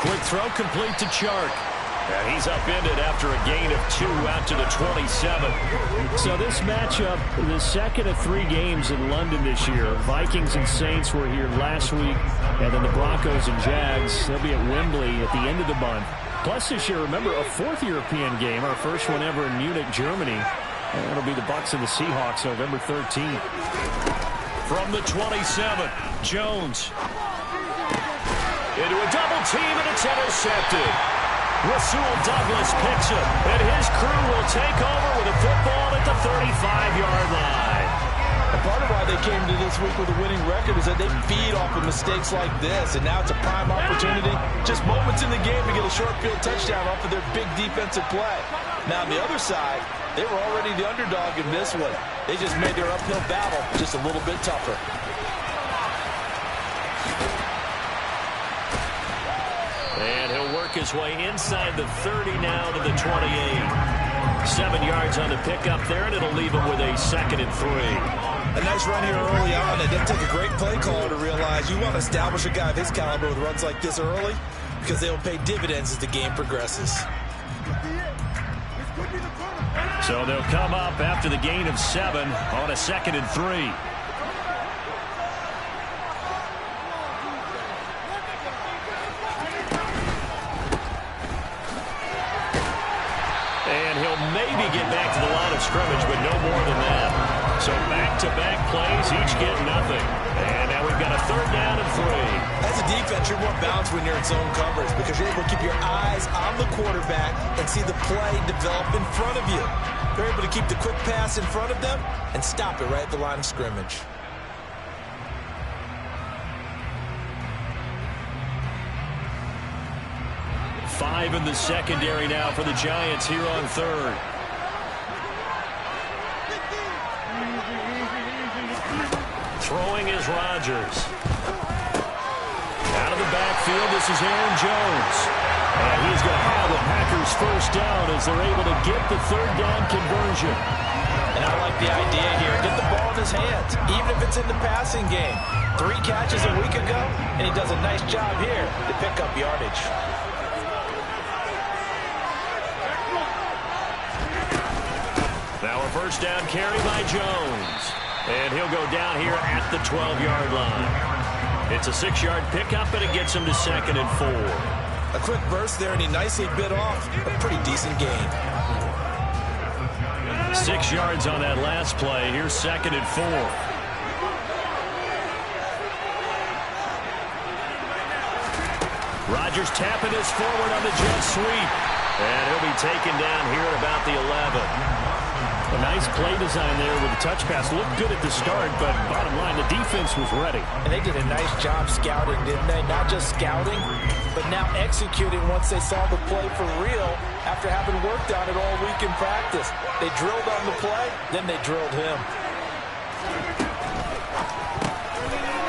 Quick throw complete to Chark. And he's upended after a gain of 2 out to the 27. So this matchup, the second of 3 games in London this year. Vikings and Saints were here last week, and then the Broncos and Jags, they'll be at Wembley at the end of the month. Plus this year, remember, a 4th European game, our first one ever in Munich, Germany. And it'll be the Bucs and the Seahawks November 13th. From the 27, Jones. Into a double team, and it's intercepted. Rasul Douglas picks it, and his crew will take over with a football at the 35-yard line. And part of why they came to this week with a winning record is that they feed off of mistakes like this, and now it's a prime opportunity, just moments in the game to get a short field touchdown off of their big defensive play. Now on the other side, they were already the underdog in this one. They just made their uphill battle just a little bit tougher. And he'll work his way inside the 30 now to the 28. 7 yards on the pickup there, and it'll leave him with a 2nd and 3. A nice run here early on. It didn't take a great play caller to realize you want to establish a guy of his caliber with runs like this early because they will pay dividends as the game progresses. So they'll come up after the gain of 7 on a 2nd and 3. And he'll maybe get back to the line of scrimmage, but no more than that. So back-to-back plays, each get nothing. And now we've got a 3rd down and 3. As a defense, you're more balanced when you're in zone coverage because you're able to keep your eyes on the quarterback and see the play develop in front of you. They're able to keep the quick pass in front of them and stop it right at the line of scrimmage. Five in the secondary now for the Giants here on 3rd. Throwing is Rodgers. Out of the backfield, this is Aaron Jones. And he's going to have the Packers first down as they're able to get the 3rd down conversion. And I like the idea here. Get the ball in his hands, even if it's in the passing game. 3 catches a week ago, and he does a nice job here to pick up yardage. Now a first down carry by Jones. And he'll go down here at the 12-yard line. It's a 6-yard pickup, and it gets him to 2nd and 4. A quick burst there, and he nicely bit off a pretty decent gain. 6 yards on that last play. Here's 2nd and 4. Rodgers tapping this forward on the jet sweep. And he'll be taken down here at about the 11. A nice play design there with the touch pass. Looked good at the start, but bottom line, the defense was ready. And they did a nice job scouting, didn't they? Not just scouting, but now executing once they saw the play for real after having worked on it all week in practice. They drilled on the play, then they drilled him.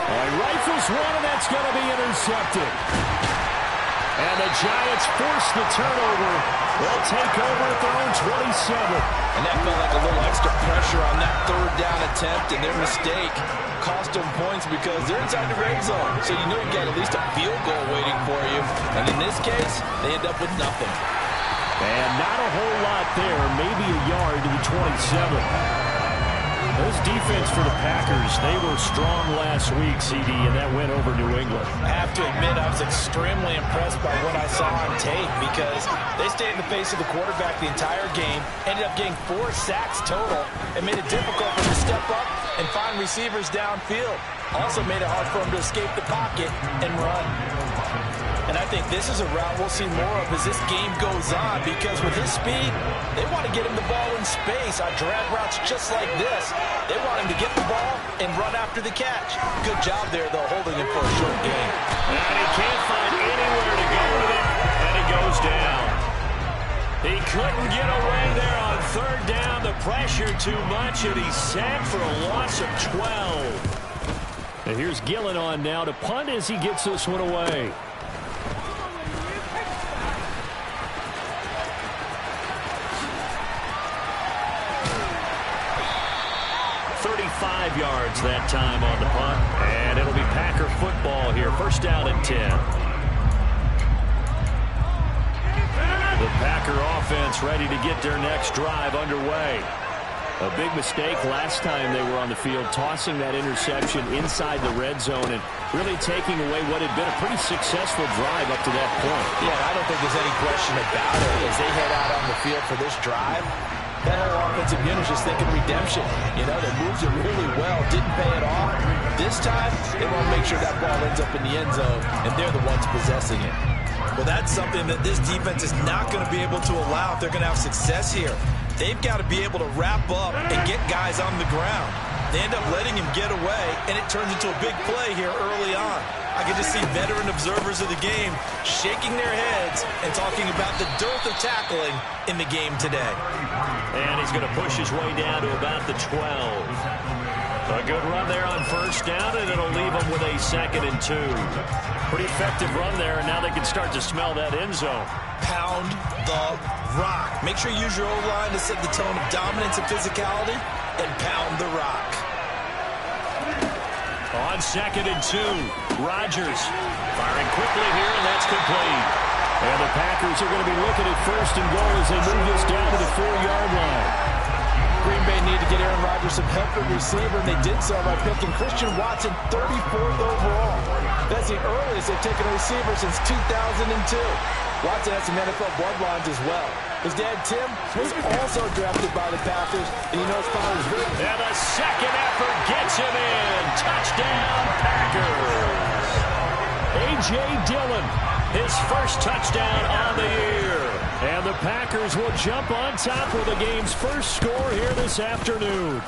And rifles one, and that's going to be intercepted. And the Giants force the turnover. They'll take over at their own 27. And that felt like a little extra pressure on that 3rd down attempt, and their mistake cost them points because they're inside the red zone. So you know you got at least a field goal waiting for you. And in this case, they end up with nothing. And not a whole lot there, maybe a yard to the 27. Those defense for the Packers, they were strong last week, CD, and that went over New England. I have to admit, I was extremely impressed by what I saw on tape because they stayed in the face of the quarterback the entire game, ended up getting 4 sacks total, and made it difficult for him to step up and find receivers downfield. Also made it hard for him to escape the pocket and run. And I think this is a route we'll see more of as this game goes on because with his speed, they want to get him the ball in space on drag routes just like this. They want him to get the ball and run after the catch. Good job there, though, holding him for a short gain. And he can't find anywhere to go with it, and he goes down. He couldn't get away there on 3rd down. The pressure too much, and he's sacked for a loss of 12. And here's Gillen on now to punt as he gets this one away. 35 yards that time on the punt. And it'll be Packer football here. First down and 10. offense ready to get their next drive underway. A big mistake last time they were on the field, tossing that interception inside the red zone and really taking away what had been a pretty successful drive up to that point. Yeah, I don't think there's any question about it. As they head out on the field for this drive, that whole offensive unit is just thinking redemption. You know, they moved it really well, didn't pay it off. This time, they want to make sure that ball ends up in the end zone, and they're the ones possessing it. Well, that's something that this defense is not going to be able to allow if they're going to have success here. They've got to be able to wrap up and get guys on the ground. They end up letting him get away, and it turns into a big play here early on. I can just see veteran observers of the game shaking their heads and talking about the dearth of tackling in the game today. And he's going to push his way down to about the 12. A good run there on first down, and it'll leave them with a 2nd and 2. Pretty effective run there, and now they can start to smell that end zone. Pound the rock. Make sure you use your O-line to set the tone of dominance and physicality, and pound the rock. On 2nd and 2, Rodgers firing quickly here, and that's complete. And the Packers are going to be looking at 1st and goal as they move this down to the 4-yard line. Green Bay need to get Aaron Rodgers some help at receiver, and they did so by picking Christian Watson 34th overall. That's the earliest they've taken a receiver since 2002. Watson has some NFL bloodlines as well. His dad, Tim, was also drafted by the Packers, and you know his father was very... And the second effort gets him in. Touchdown, Packers. A.J. Dillon, his first touchdown on the year. And the Packers will jump on top with the game's first score here this afternoon.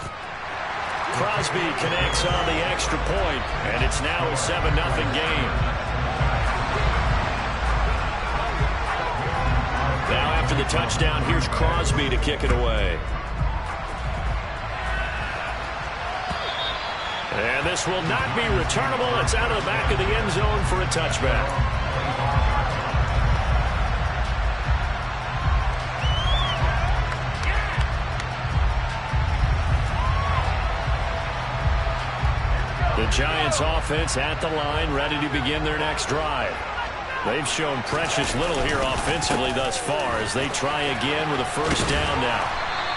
Crosby connects on the extra point, and it's now a 7-0 game. Now after the touchdown, here's Crosby to kick it away. And this will not be returnable. It's out of the back of the end zone for a touchback. The Giants offense at the line, ready to begin their next drive. They've shown precious little here offensively thus far as they try again with a first down now.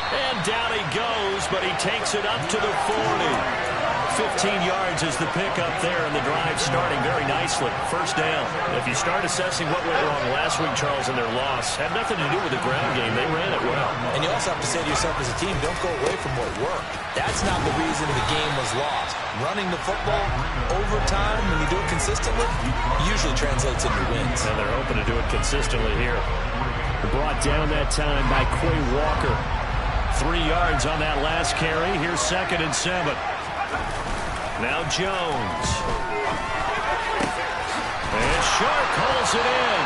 And down he goes, but he takes it up to the 40. 15 yards is the pickup there, and the drive starting very nicely. First down. If you start assessing what went wrong last week, Charles, in their loss, had nothing to do with the ground game. They ran it well. And you also have to say to yourself as a team, don't go away from what worked. That's not the reason the game was lost. Running the football over time, when you do it consistently, usually translates into wins. And they're hoping to do it consistently here. Brought down that time by Quay Walker. 3 yards on that last carry. Here's 2nd and 7. Now Jones. And Sharp calls it in.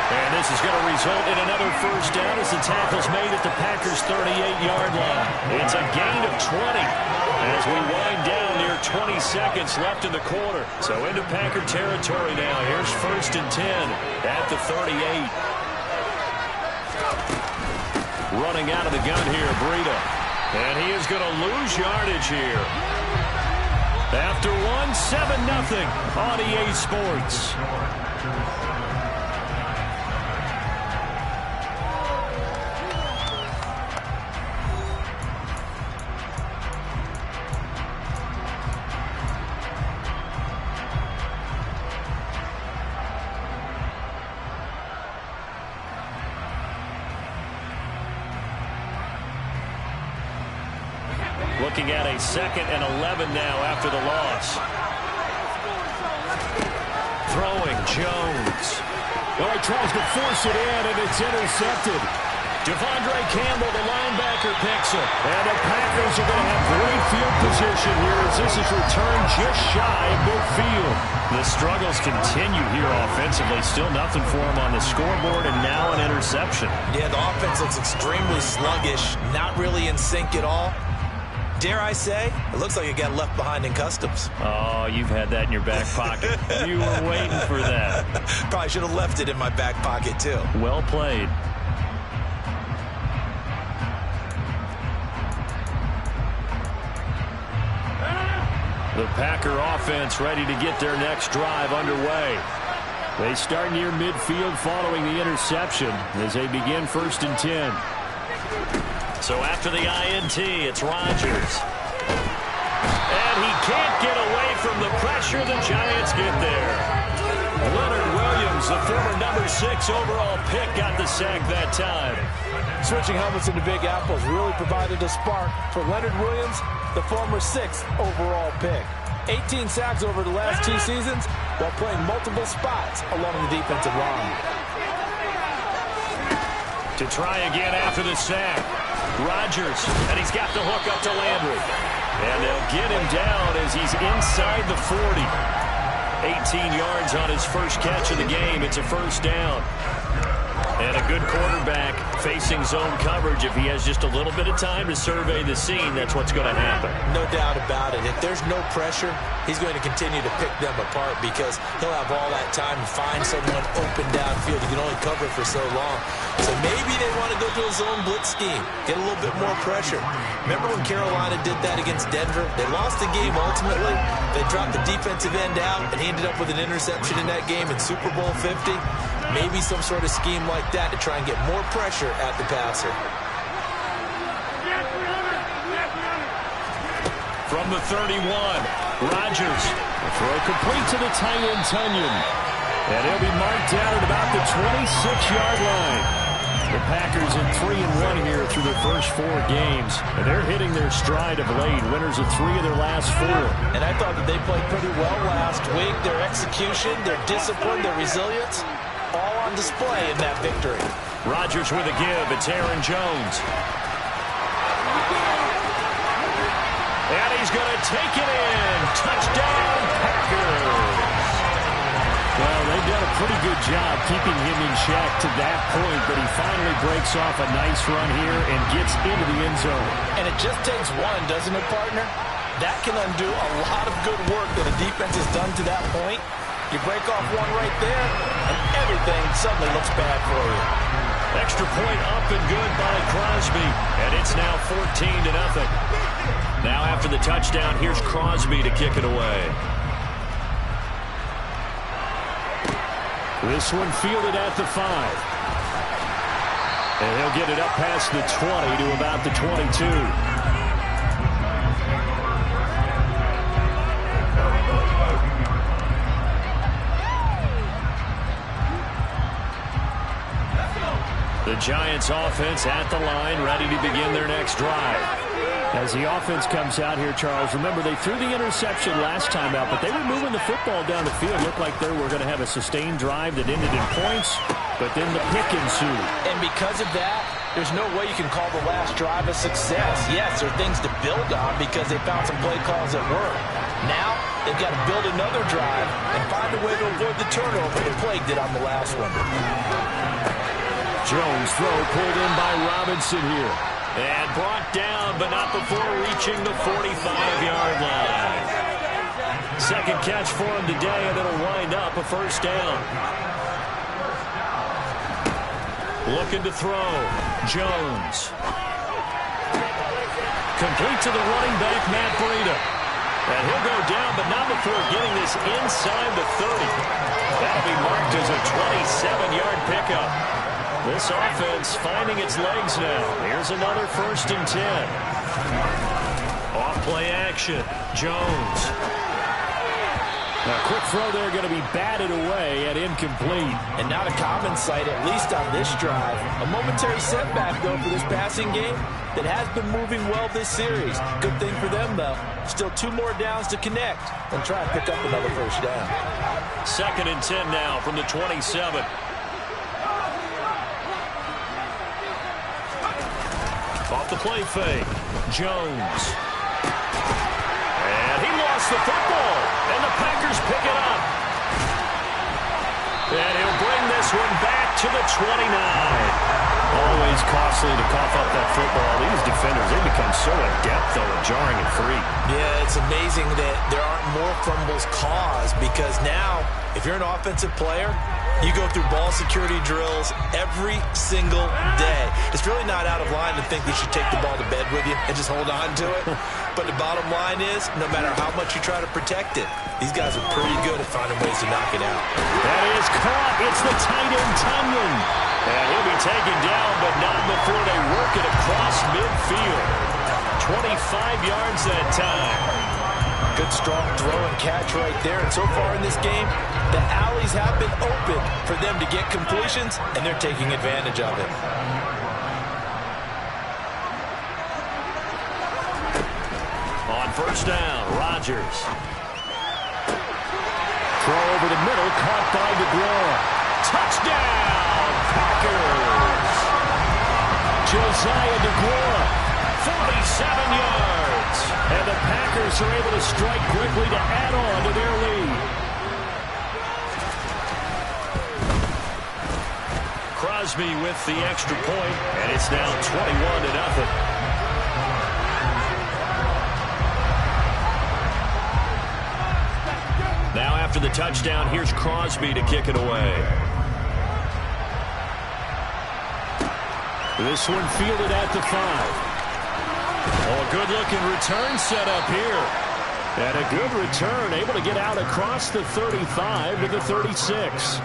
And this is going to result in another first down as the tackle's made at the Packers' 38-yard line. It's a gain of 20 as we wind down near 20 seconds left in the quarter. So into Packer territory now. Here's 1st and 10 at the 38. Running out of the gun here, Breida. And he is going to lose yardage here. After 7-0 on EA Sports. Looking at a 2nd and 11 now after the loss. Throwing Jones. Oh, he tries to force it in, and it's intercepted. Devondre Campbell, the linebacker, picks it. And the Packers are going to have great field position here as this is returned just shy of midfield. The struggles continue here offensively. Still nothing for them on the scoreboard, and now an interception. Yeah, the offense looks extremely sluggish, not really in sync at all. Dare I say, it looks like it got left behind in customs. Oh, you've had that in your back pocket. You were waiting for that. Probably should have left it in my back pocket, too. Well played. The Packer offense ready to get their next drive underway. They start near midfield following the interception as they begin 1st and 10. So after the INT, it's Rodgers. And he can't get away from the pressure. The Giants get there. Leonard Williams, the former number 6 overall pick, got the sack that time. Switching helmets into Big Apples really provided a spark for Leonard Williams, the former 6th overall pick. 18 sacks over the last 2 seasons while playing multiple spots along the defensive line. To try again after the sack. Rodgers, and he's got the hook up to Landry. And they'll get him down as he's inside the 40. 18 yards on his first catch of the game. It's a 1st down. And a good quarterback facing zone coverage. If he has just a little bit of time to survey the scene, that's what's going to happen. No doubt about it. If there's no pressure, he's going to continue to pick them apart because he'll have all that time to find someone open downfield. He can only cover for so long. So maybe they want to go to a zone blitz scheme, get a little bit more pressure. Remember when Carolina did that against Denver? They lost the game ultimately. They dropped the defensive end out, and he ended up with an interception in that game in Super Bowl 50. Maybe some sort of scheme like that to try and get more pressure at the passer. From the 31, Rodgers. The throw complete to the tight end, Tunyon. And he'll be marked down at about the 26-yard line. The Packers in 3-1 here through their first 4 games. And they're hitting their stride of late. Winners of 3 of their last 4. And I thought that they played pretty well last week. Their execution, their discipline, their resilience, all on display in that victory. Rodgers with a give. It's Aaron Jones. And he's going to take it in. Touchdown, Packers. Well, they've done a pretty good job keeping him in check to that point, but he finally breaks off a nice run here and gets into the end zone. And it just takes one, doesn't it, partner? That can undo a lot of good work that a defense has done to that point. You break off one right there, and everything suddenly looks bad for you. Extra point up and good by Crosby, and it's now 14-0. Now after the touchdown, here's Crosby to kick it away. This one fielded at the 5. And he'll get it up past the 20 to about the 22. The Giants offense at the line, ready to begin their next drive. As the offense comes out here, Charles, remember they threw the interception last time out, but they were moving the football down the field. Looked like they were going to have a sustained drive that ended in points, but then the pick ensued. And because of that, there's no way you can call the last drive a success. Yes, there are things to build on because they found some play calls that work. Now, they've got to build another drive and find a way to avoid the turnover that plagued it on the last one. Jones throw pulled in by Robinson here. And brought down, but not before reaching the 45-yard line. Second catch for him today, and it'll wind up a 1st down. Looking to throw. Jones. Complete to the running back, Matt Breida. And he'll go down, but not before getting this inside the 30. That'll be marked as a 27-yard pickup. This offense finding its legs now. Here's another 1st and 10. Off play action. Jones. A quick throw there going to be batted away and incomplete. And not a common sight, at least on this drive. A momentary setback, though, for this passing game that has been moving well this series. Good thing for them, though. Still 2 more downs to connect and try and pick up another 1st down. 2nd and 10 now from the 27. Off the play fake. Jones. And he lost the football. And the Packers pick it up. And he'll bring this one back to the 29. Always costly to cough up that football. These defenders, they become so adept, though, at jarring it free. Yeah, it's amazing that there aren't more fumbles caused because now, if you're an offensive player, You go through ball security drills every single day. It's really not out of line to think you should take the ball to bed with you and just hold on to it. But the bottom line is, no matter how much you try to protect it, these guys are pretty good at finding ways to knock it out. That is caught. It's the tight end, Tunyon. And he'll be taken down, but not before they work it across midfield. 25 yards that time. Good, strong throw and catch right there. And so far in this game, the alleys have been open for them to get completions, and they're taking advantage of it. On first down, Rodgers. Throw over the middle, caught by DeGuara. Touchdown, Packers! Josiah DeGuara. 47 yards. And the Packers are able to strike quickly to add on to their lead. Crosby with the extra point, and it's now 21-0. Now after the touchdown, here's Crosby to kick it away. This one fielded at the 5. Oh, a good-looking return set up here. And a good return, able to get out across the 35 to the 36.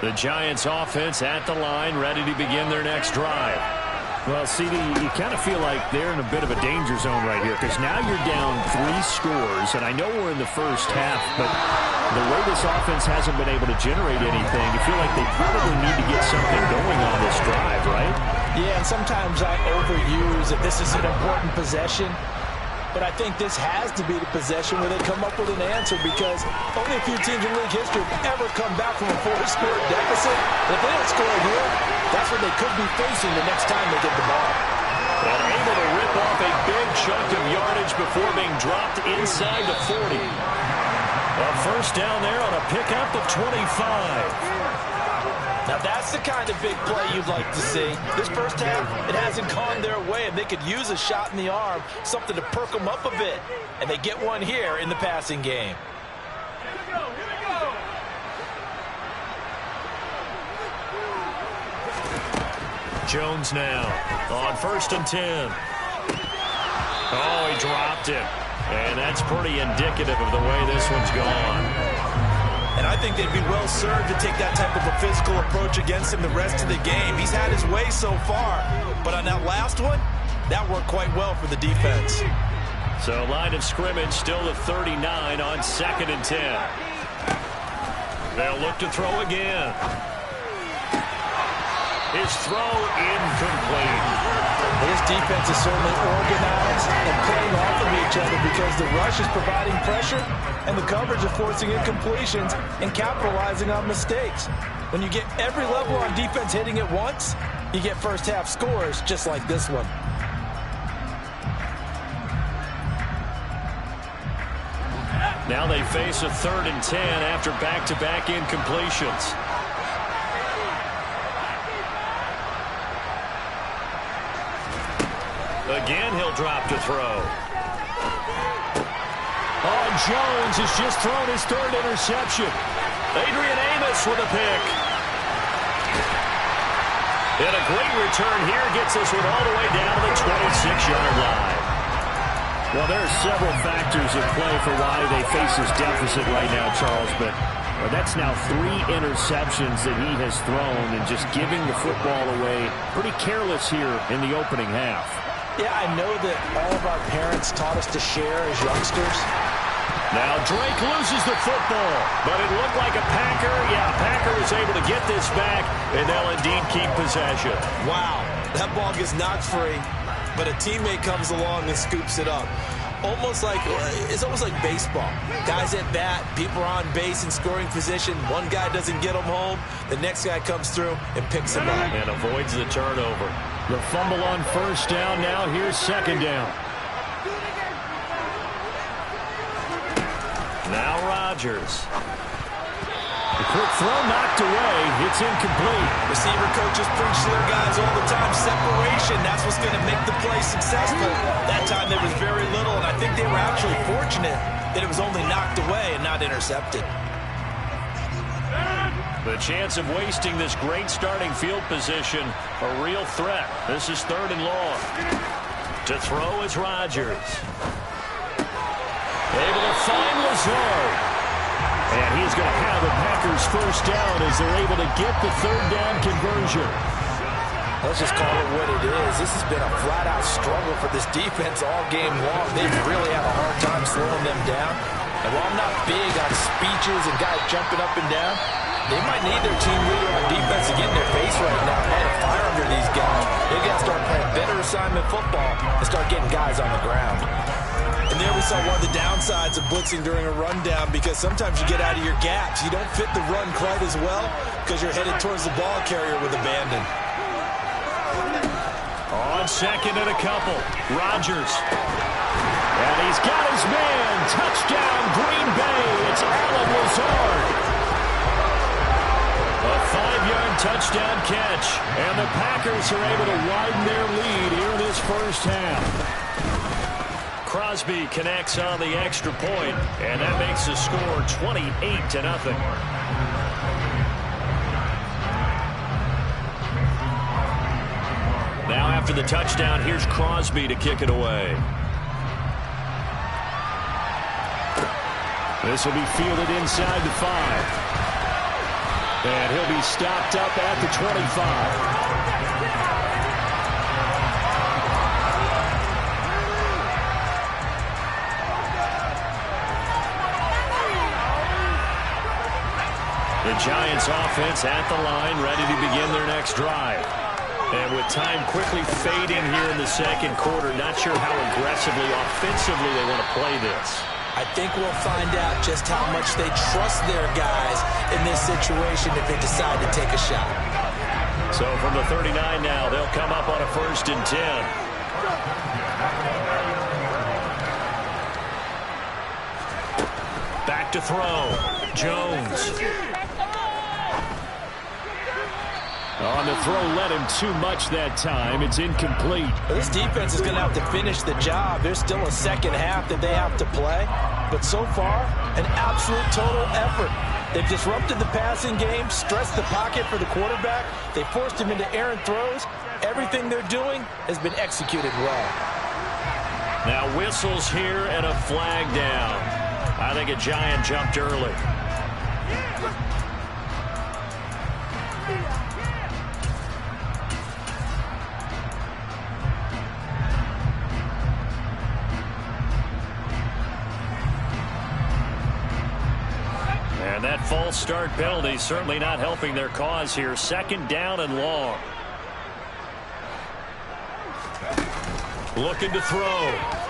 The Giants offense at the line, ready to begin their next drive. Well, CD, you kind of feel like they're in a bit of a danger zone right here because now you're down 3 scores, and I know we're in the first half, but the way this offense hasn't been able to generate anything, you feel like they probably need to get something going on this drive, right? Yeah, and sometimes I overuse that this is an important possession, but I think this has to be the possession where they come up with an answer because only a few teams in league history have ever come back from a 4-score deficit. If they don't score here, that's what they could be facing the next time they get the ball. And able to rip off a big chunk of yardage before being dropped inside the 40. A first down there on a pickup of 25. Now that's the kind of big play you'd like to see. This first half, it hasn't gone their way, and they could use a shot in the arm, something to perk them up a bit. And they get one here in the passing game. Jones now on 1st and 10. Oh, he dropped it. And that's pretty indicative of the way this one's gone. And I think they'd be well served to take that type of a physical approach against him the rest of the game. He's had his way so far. But on that last one, that worked quite well for the defense. So line of scrimmage still the 39 on 2nd and 10. They'll look to throw again. His throw incomplete. This defense is certainly organized and playing off of each other because the rush is providing pressure and the coverage is forcing incompletions and capitalizing on mistakes. When you get every level on defense hitting it once, you get first half scores just like this one. Now they face a 3rd and 10 after back-to-back incompletions. Again, he'll drop to throw. Oh, Jones has just thrown his 3rd interception. Adrian Amos with a pick. And a great return here gets this one all the way down to the 26-yard line. Well, there are several factors at play for why they face this deficit right now, Charles, but that's now 3 interceptions that he has thrown and just giving the football away pretty careless here in the opening half. Yeah, I know that all of our parents taught us to share as youngsters. Now Drake loses the football, but it looked like a Packer. Yeah, Packer was able to get this back, and they'll indeed keep possession. Wow, that ball gets knocked free, but a teammate comes along and scoops it up. It's almost like baseball. Guys at bat, people are on base in scoring position. One guy doesn't get them home. The next guy comes through and picks him up. And avoids the turnover. The fumble on 1st down. Now here's 2nd down. Now Rodgers. Quick throw knocked away. It's incomplete. Receiver coaches preach to their guys all the time. Separation, that's what's going to make the play successful. That time there was very little, and I think they were actually fortunate that it was only knocked away and not intercepted. The chance of wasting this great starting field position, a real threat. This is 3rd and long. To throw is Rodgers. Able to find Lazard. And he's going to have the Packers first down as they're able to get the 3rd down conversion. Let's just call it what it is. This has been a flat-out struggle for this defense all game long. They've really had a hard time slowing them down. And while I'm not big on speeches and guys jumping up and down, they might need their team leader on defense to get in their face right now, light a fire under these guys. They've got to start playing better assignment football and start getting guys on the ground. And there we saw one of the downsides of blitzing during a rundown, because sometimes you get out of your gaps. You don't fit the run quite as well because you're headed towards the ball carrier with abandon. On 2nd and a couple, Rodgers. And he's got his man. Touchdown, Green Bay. It's Allen Lazard. A 5-yard touchdown catch. And the Packers are able to widen their lead here in this first half. Crosby connects on the extra point, and that makes the score 28-0. Now after the touchdown, here's Crosby to kick it away. This will be fielded inside the 5. And he'll be stopped up at the 25. The Giants offense at the line, ready to begin their next drive. And with time quickly fading here in the second quarter, not sure how aggressively, offensively they want to play this. I think we'll find out just how much they trust their guys in this situation if they decide to take a shot. So from the 39 now, they'll come up on a 1st and 10. Back to throw. Jones. On the throw, led him too much that time. It's incomplete. This defense is going to have to finish the job. There's still a second half that they have to play. But so far, an absolute total effort. They've disrupted the passing game, stressed the pocket for the quarterback. They forced him into errant throws. Everything they're doing has been executed well. Now whistles here and a flag down. I think a Giant jumped early. And that false start penalty certainly not helping their cause here. 2nd down and long. Looking to throw.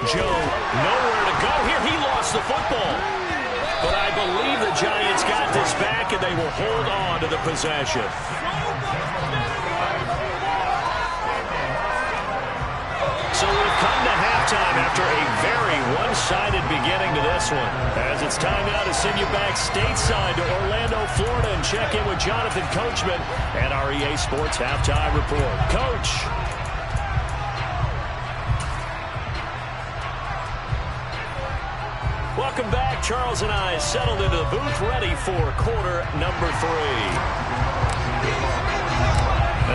Joe, nowhere to go here. He lost the football. But I believe the Giants got this back, and they will hold on to the possession. So we've come to halftime after a very one-sided beginning to this one. As it's time now to send you back stateside to Orlando, Florida, and check in with Jonathan Coachman and our EA Sports Halftime Report. Coach. Welcome back. Charles and I settled into the booth, ready for quarter number 3.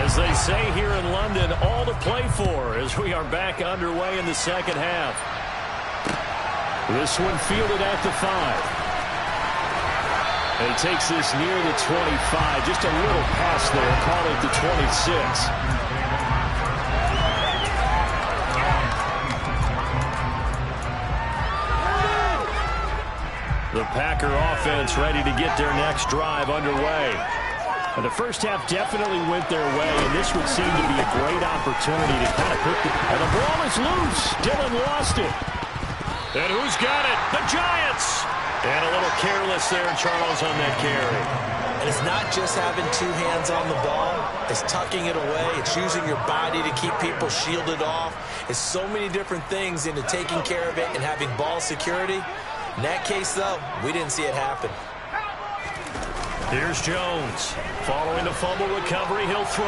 As they say here in London, all to play for as we are back underway in the second half. This one fielded at the 5. And he takes this near the 25. Just a little pass there. Call it the 26. The Packer offense ready to get their next drive underway. And the first half definitely went their way, and this would seem to be a great opportunity to kind of put the... And the ball is loose. Dillon lost it. And who's got it? The Giants! And a little careless there, Charles, on that carry. And it's not just having 2 hands on the ball. It's tucking it away. It's using your body to keep people shielded off. It's so many different things into taking care of it and having ball security. In that case, though, we didn't see it happen. Here's Jones. Following the fumble recovery, he'll throw.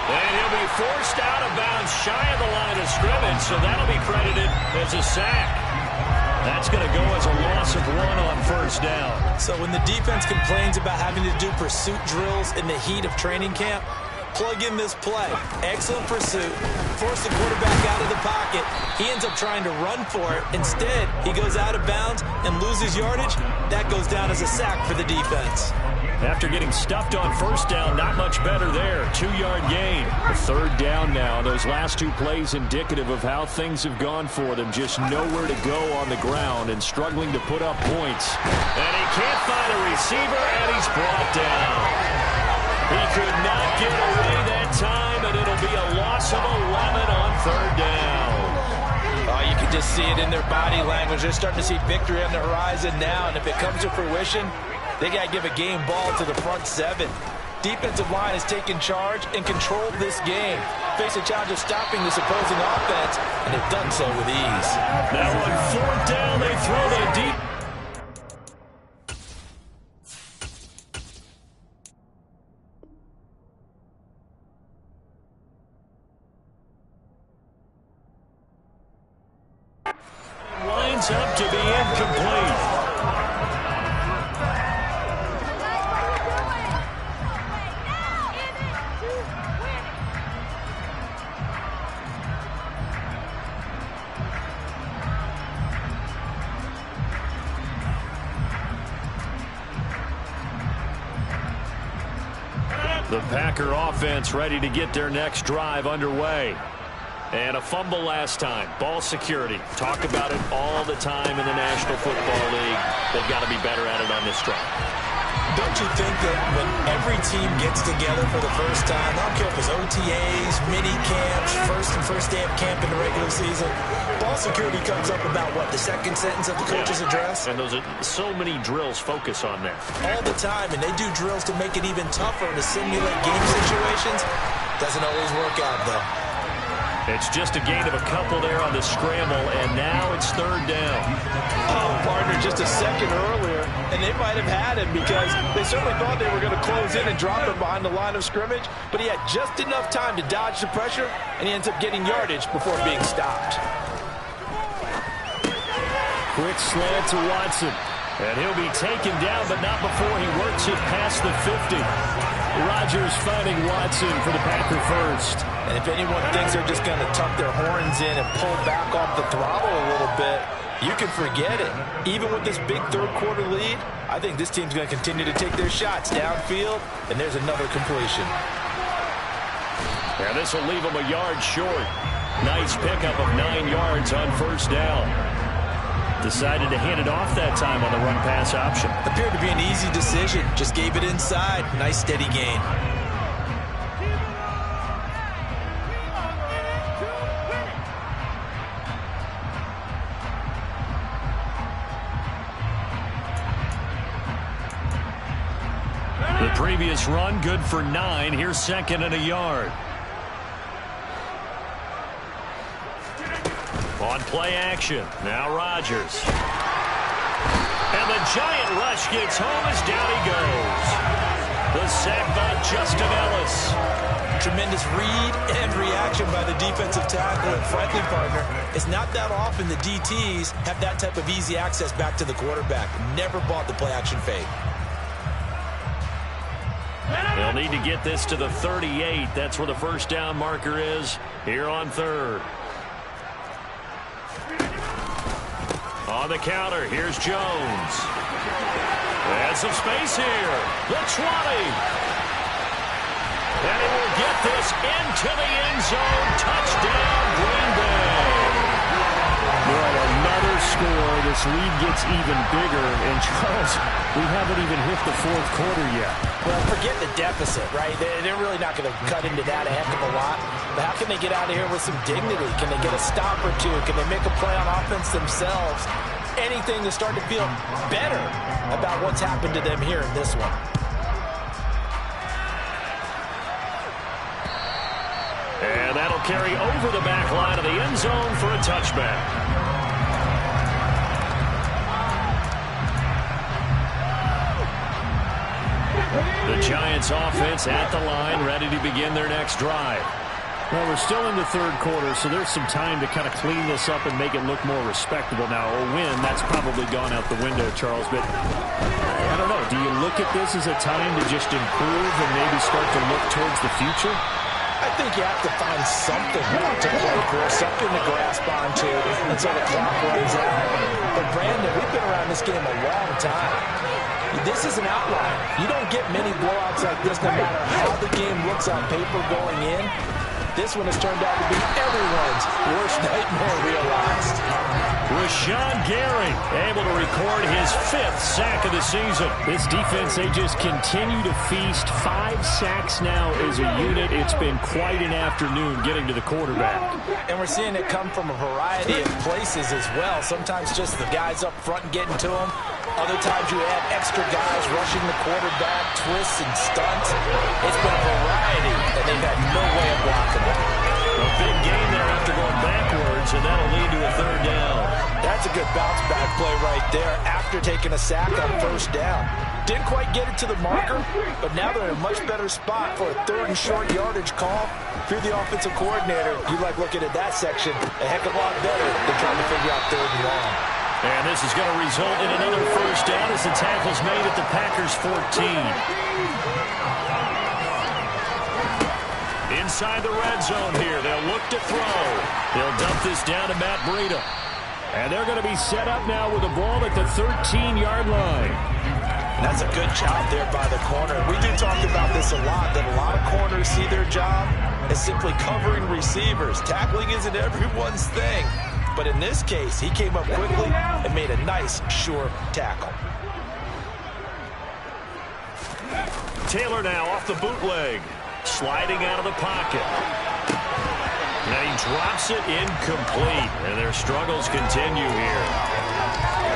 And he'll be forced out of bounds shy of the line of scrimmage, so that'll be credited as a sack. That's going to go as a loss of 1 on first down. So when the defense complains about having to do pursuit drills in the heat of training camp, plug in this play. Excellent pursuit. Force the quarterback out of the pocket. He ends up trying to run for it. Instead, he goes out of bounds and loses yardage. That goes down as a sack for the defense. After getting stuffed on first down, not much better there. 2-yard gain. A third down now. Those last 2 plays indicative of how things have gone for them. Just nowhere to go on the ground and struggling to put up points. And he can't find a receiver, and he's brought down. He could not get away that time, and it'll be a loss of 11 on third down. Oh, you can just see it in their body language. They're starting to see victory on the horizon now, and if it comes to fruition, they got to give a game ball to the front 7. Defensive line has taken charge and controlled this game. Face a challenge of stopping this opposing offense, and they've done so with ease. Now on fourth down, they throw the deep. Lines up to be incomplete. The Packer offense ready to get their next drive underway. And a fumble last time. Ball security. Talk about it all the time in the National Football League. They've got to be better at it on this drive. Don't you think that when every team gets together for the first time, I don't care if it's OTAs, mini camps, first day of camp in the regular season, ball security comes up about, what, the second sentence of the coach's address? And those are so many drills focus on that. All the time, and they do drills to make it even tougher to simulate game situations. Doesn't always work out, though. It's just a gain of a couple there on the scramble, and now it's third down. Oh, partner, just a second earlier, and they might have had him because they certainly thought they were going to close in and drop him behind the line of scrimmage, but he had just enough time to dodge the pressure, and he ends up getting yardage before being stopped. Quick slant to Watson. And he'll be taken down, but not before he works it past the 50. Rodgers finding Watson for the Packer first. And if anyone thinks they're just going to tuck their horns in and pull back off the throttle a little bit, you can forget it. Even with this big third-quarter lead, I think this team's going to continue to take their shots downfield, and there's another completion. Yeah, this will leave them a yard short. Nice pickup of 9 yards on first down. Decided to hand it off that time on the run-pass option. Appeared to be an easy decision. Just gave it inside. Nice steady gain. The previous run, good for 9. Here's second and a yard. On play action, now Rodgers. And the giant rush gets home as down he goes. The sack by Justin Ellis. Tremendous read and reaction by the defensive tackle. And frankly, partner, it's not that often the DTs have that type of easy access back to the quarterback. Never bought the play action fake. They'll need to get this to the 38. That's where the first down marker is here on third. On the counter, here's Jones. And some space here. The 20. And he will get this into the end zone. Touchdown, Green Bay. Well, another score. This lead gets even bigger. And, Charles, we haven't even hit the fourth quarter yet. Well, forget the deficit, right? They're really not going to cut into that a heck of a lot. But how can they get out of here with some dignity? Can they get a stop or two? Can they make a play on offense themselves? Anything to start to feel better about what's happened to them here in this one. And that'll carry over the back line of the end zone for a touchback. The Giants offense at the line, ready to begin their next drive. Well, we're still in the third quarter, so there's some time to kind of clean this up and make it look more respectable. Now, a win, that's probably gone out the window, Charles, but I don't know. Do you look at this as a time to just improve and maybe start to look towards the future? I think you have to find something to play for, something to grasp onto until the clock runs out. But, Brandon, we've been around this game a long time. This is an outlier. You don't get many blowouts like this no matter how the game looks on paper going in. This one has turned out to be everyone's worst nightmare realized. Rashawn Gary able to record his 5th sack of the season. This defense, they just continue to feast. 5 sacks now as a unit. It's been quite an afternoon getting to the quarterback. And we're seeing it come from a variety of places as well. Sometimes just the guys up front and getting to him. Other times you add extra guys rushing the quarterback, twists and stunts. It's been a variety, and they've had no way of blocking it. A big gain there after going backwards, and that'll lead to a 3rd down. That's a good bounce-back play right there after taking a sack on 1st down. Didn't quite get it to the marker, but now they're in a much better spot for a 3rd and short yardage call. If you're the offensive coordinator, you like looking at that section a heck of a lot better than trying to figure out 3rd and long. And this is going to result in another 1st down as the tackle's made at the Packers' 14. Inside the red zone here. They'll look to throw. They'll dump this down to Matt Breida. And they're going to be set up now with the ball at the 13-yard line. That's a good job there by the corner. We do talk about this a lot, that a lot of corners see their job as simply covering receivers. Tackling isn't everyone's thing. But in this case, he came up quickly and made a nice, sure tackle. Taylor now off the bootleg. Sliding out of the pocket. Now he drops it incomplete. And their struggles continue here.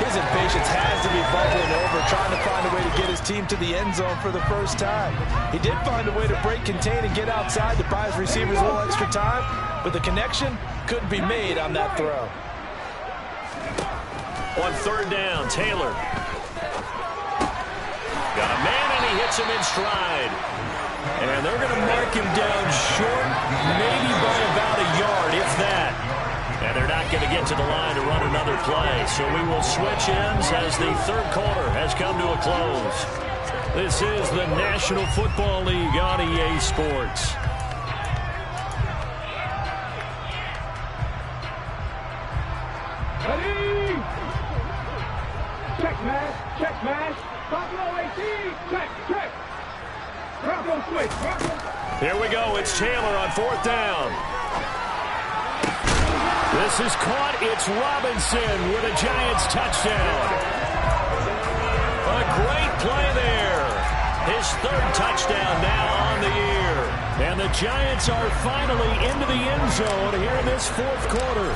His impatience has to be bubbling over, trying to find a way to get his team to the end zone for the first time. He did find a way to break contain and get outside to buy his receivers a little extra time, but the connection couldn't be made on that throw. On 3rd down, Taylor. Got a man, and he hits him in stride. And they're going to mark him down short, maybe by about a yard, if that. And they're not going to get to the line to run another play. So we will switch ends as the 3rd quarter has come to a close. This is the National Football League on EA Sports. Ready? Check, man. Check, man. Buffalo 18. Check, check. Bravo switch. Here we go. It's Taylor on 4th down. This is caught. It's Robinson with a Giants touchdown. A great play there. His 3rd touchdown now on the year. And the Giants are finally into the end zone here in this 4th quarter.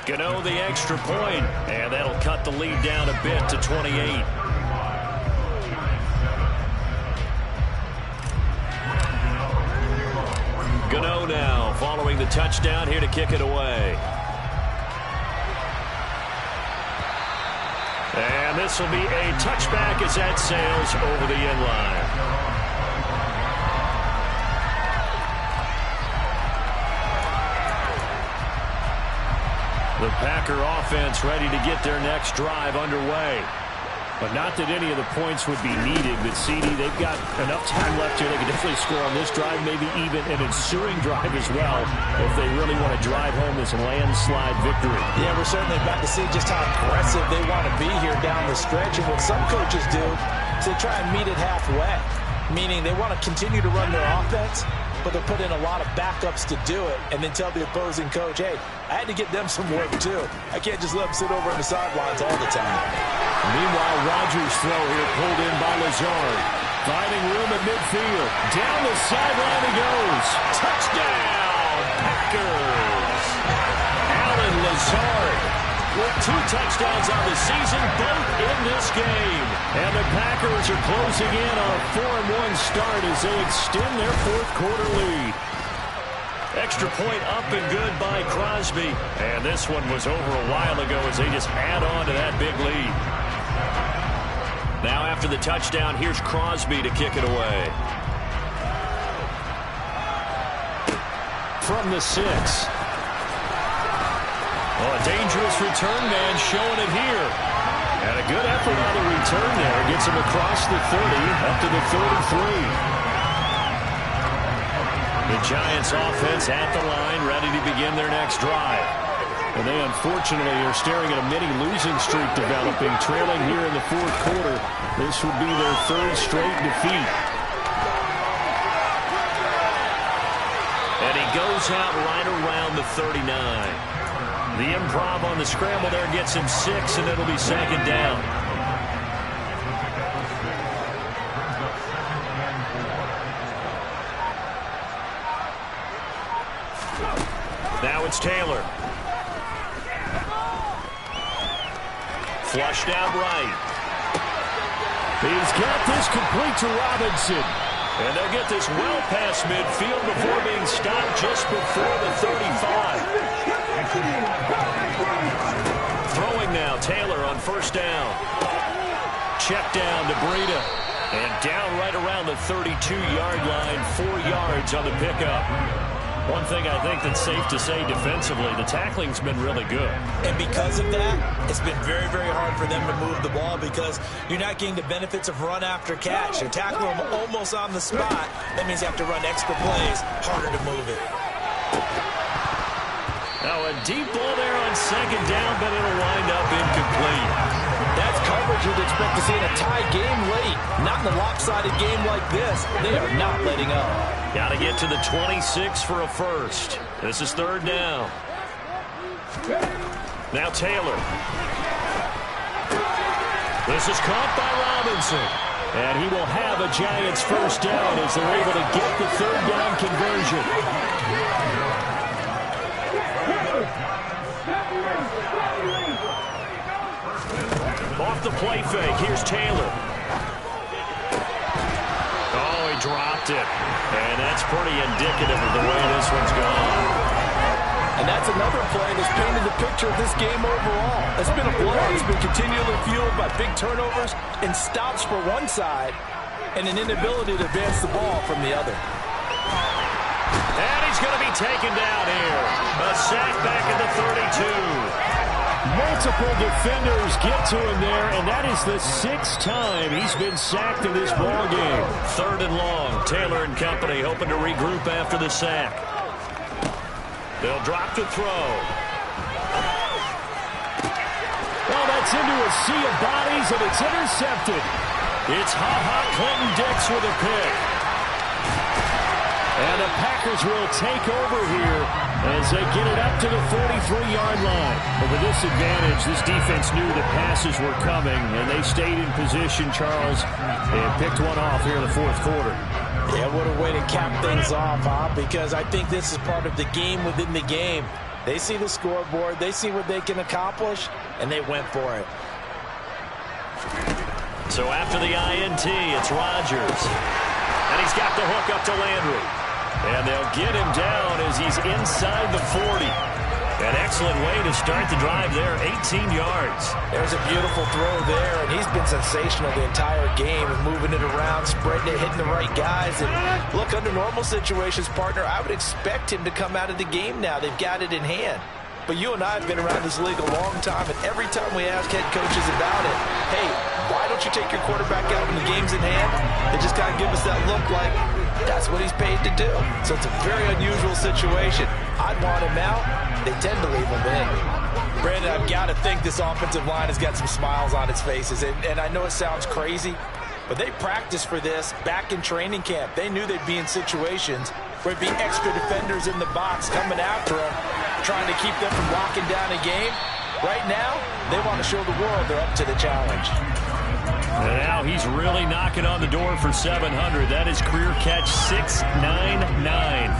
Gano the extra point, and that'll cut the lead down a bit to 28. Gano now following the touchdown here to kick it away. And this will be a touchback as that sails over the end line. The Packer offense ready to get their next drive underway. But not that any of the points would be needed. But, CD, they've got enough time left here. They can definitely score on this drive, maybe even an ensuing drive as well, if they really want to drive home this landslide victory. Yeah, we're certainly about to see just how aggressive they want to be here down the stretch. And what some coaches do is they try and meet it halfway, meaning they want to continue to run their offense, but they'll put in a lot of backups to do it and then tell the opposing coach, hey, I had to get them some work too. I can't just let them sit over on the sidelines all the time. Meanwhile, Rodgers' throw here pulled in by Lazard. Finding room at midfield. Down the sideline he goes. Touchdown, Packers. Allen Lazard with 2 touchdowns on the season, both in this game. And the Packers are closing in on a 4-1 start as they extend their 4th quarter lead. Extra point up and good by Crosby. And this one was over a while ago as they just add on to that big lead. after the touchdown, here's Crosby to kick it away. From the 6. Oh, a dangerous return man showing it here. And a good effort on the return there. Gets him across the 30, up to the 33. The Giants offense at the line, ready to begin their next drive. And they unfortunately are staring at a mini losing streak developing, trailing here in the fourth quarter. This would be their 3rd straight defeat. And he goes out right around the 39. The improv on the scramble there gets him 6, and it'll be 2nd down. Now it's Taylor. Flushed out right. He's got this complete to Robinson. And they'll get this well past midfield before being stopped just before the 35. Throwing now, Taylor on 1st down. Check down to Breida. And down right around the 32-yard line, 4 yards on the pickup. One thing I think that's safe to say defensively, the tackling's been really good. And because of that, it's been very, very hard for them to move the ball because you're not getting the benefits of run after catch. You're tackling them almost on the spot. That means you have to run extra plays, harder to move it. Now a deep ball there on 2nd down, but it'll wind up incomplete. That's coverage you'd expect to see in a tie game late. Not in a lopsided game like this. They are not letting up. Got to get to the 26 for a first. This is 3rd down. Now Taylor. This is caught by Robinson. And he will have a Giants 1st down as they're able to get the 3rd down conversion. Off the play fake, here's Taylor. Oh, he dropped it. And that's pretty indicative of the way this one's gone. And that's another play that's painted the picture of this game overall. It's been a blowout. It's been continually fueled by big turnovers and stops for one side and an inability to advance the ball from the other. And he's going to be taken down here. A sack back at the 32. Multiple defenders get to him there, and that is the 6th time he's been sacked in this ball game. 3rd and long. Taylor and company hoping to regroup after the sack. They'll drop to throw. Well, that's into a sea of bodies, and it's intercepted. It's Clinton Dix with a pick. And the Packers will take over here as they get it up to the 43-yard line. But with this advantage, this defense knew that passes were coming, and they stayed in position, Charles, and picked one off here in the fourth quarter. Yeah, what a way to cap things off, huh? Because I think this is part of the game within the game. They see the scoreboard, they see what they can accomplish, and they went for it. So after the INT, it's Rodgers. And he's got the hook up to Landry. And they'll get him down as he's inside the 40. An excellent way to start the drive there, 18 yards. There's a beautiful throw there, and he's been sensational the entire game and moving it around, spreading it, hitting the right guys. And look, under normal situations, partner, I would expect him to come out of the game now. They've got it in hand. But you and I have been around this league a long time, and every time we ask head coaches about it, hey, why don't you take your quarterback out when the game's in hand? They just kind of give us that look like that's what he's paid to do. So it's a very unusual situation. I'd want him out. They tend to leave him in. Brandon, I've got to think this offensive line has got some smiles on its faces. And I know it sounds crazy, but they practiced for this back in training camp. They knew they'd be in situations where it'd be extra defenders in the box coming after them, trying to keep them from locking down a game. Right now, they want to show the world they're up to the challenge. And now he's really knocking on the door for 700. That is career catch 699.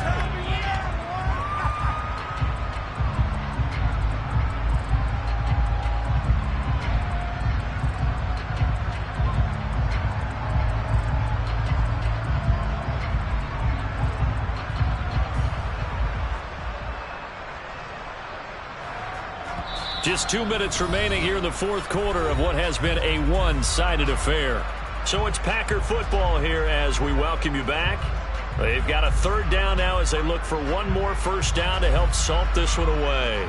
Just 2 minutes remaining here in the fourth quarter of what has been a one-sided affair. So it's Packer football here as we welcome you back. They've got a third down now as they look for one more first down to help salt this one away.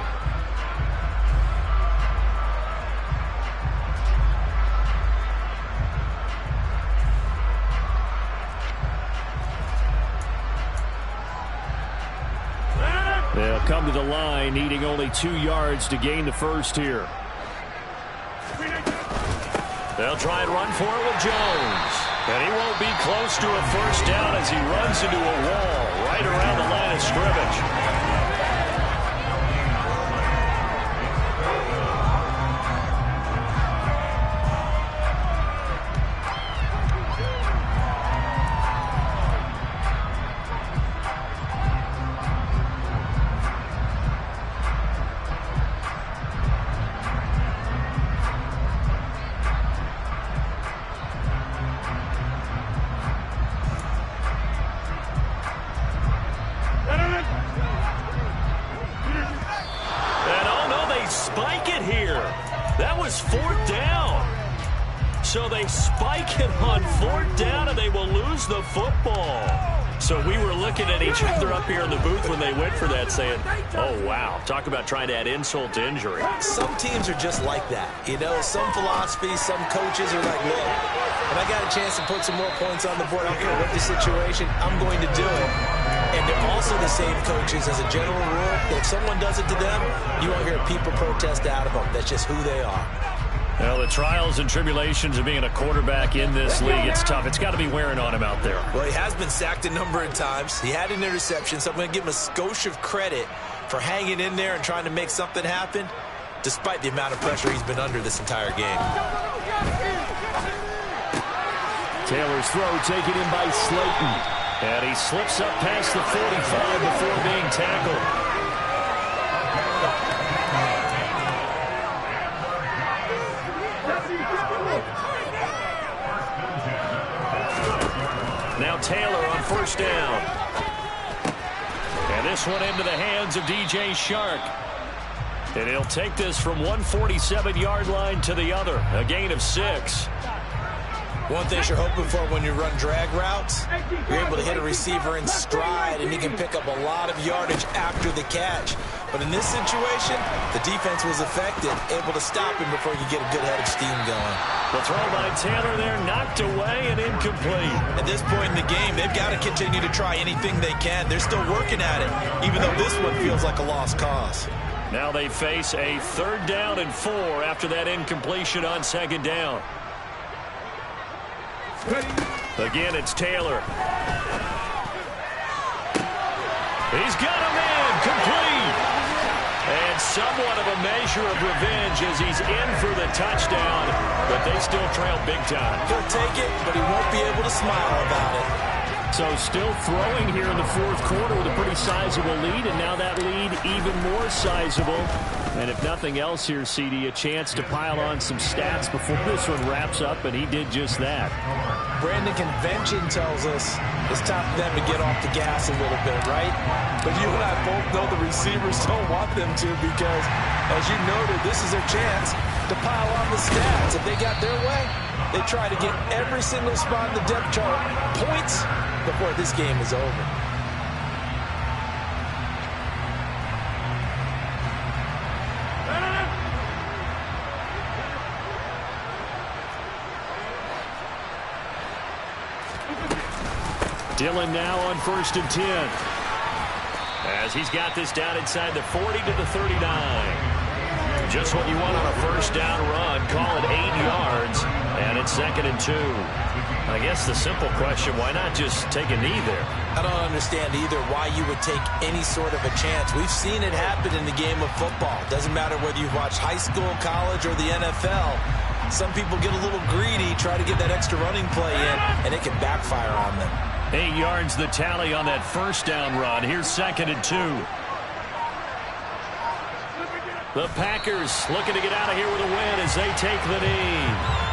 They'll come to the line, needing only 2 yards to gain the first here. They'll try and run for it with Jones. And he won't be close to a first down as he runs into a wall right around the line of scrimmage. So they spike it on fourth down, and they will lose the football. So we were looking at each other up here in the booth when they went for that, saying, oh, wow, talk about trying to add insult to injury. Some teams are just like that. You know, some philosophies, some coaches are like, look, if I got a chance to put some more points on the board, I don't care what the situation, I'm going to do it. And they're also the same coaches as a general rule that if someone does it to them, you won't hear people protest out of them. That's just who they are. Well, the trials and tribulations of being a quarterback in this league, it's tough. It's got to be wearing on him out there. Well, he has been sacked a number of times. He had an interception, so I'm going to give him a skosh of credit for hanging in there and trying to make something happen, despite the amount of pressure he's been under this entire game. Taylor's throw taken in by Slayton. And he slips up past the 45 before being tackled. Now Taylor on first down. And this one into the hands of DJ Chark. And he'll take this from 147-yard line to the other. A gain of 6. One thing you're hoping for when you run drag routes, you're able to hit a receiver in stride, and he can pick up a lot of yardage after the catch. But in this situation, the defense was effective, able to stop him before he could get a good head of steam going. The throw by Taylor there, knocked away and incomplete. At this point in the game, they've got to continue to try anything they can. They're still working at it, even though this one feels like a lost cause. Now they face a 3rd down and 4 after that incompletion on 2nd down. Again, it's Taylor. He's got him in, complete. And somewhat of a measure of revenge as he's in for the touchdown, but they still trail big time. He'll take it, but he won't be able to smile about it. So still throwing here in the 4th quarter with a pretty sizable lead, and now that lead even more sizable. And if nothing else here, CD, a chance to pile on some stats before this one wraps up, and he did just that. Brandon, convention tells us it's time for them to get off the gas a little bit, right? But you and I both know the receivers don't want them to because, as you noted, this is their chance to pile on the stats. If they got their way, they try to get every single spot in the depth chart points before this game is over. Dillon now on 1st and 10. As he's got this down inside the 40 to the 39. Just what you want on a first down run. Call it 8 yards. And it's 2nd and 2. I guess the simple question, why not just take a knee there? I don't understand either why you would take any sort of a chance. We've seen it happen in the game of football. Doesn't matter whether you've watched high school, college, or the NFL. Some people get a little greedy, try to get that extra running play in, and it can backfire on them. 8 yards the tally on that first down run. Here's 2nd and 2. The Packers looking to get out of here with a win as they take the knee.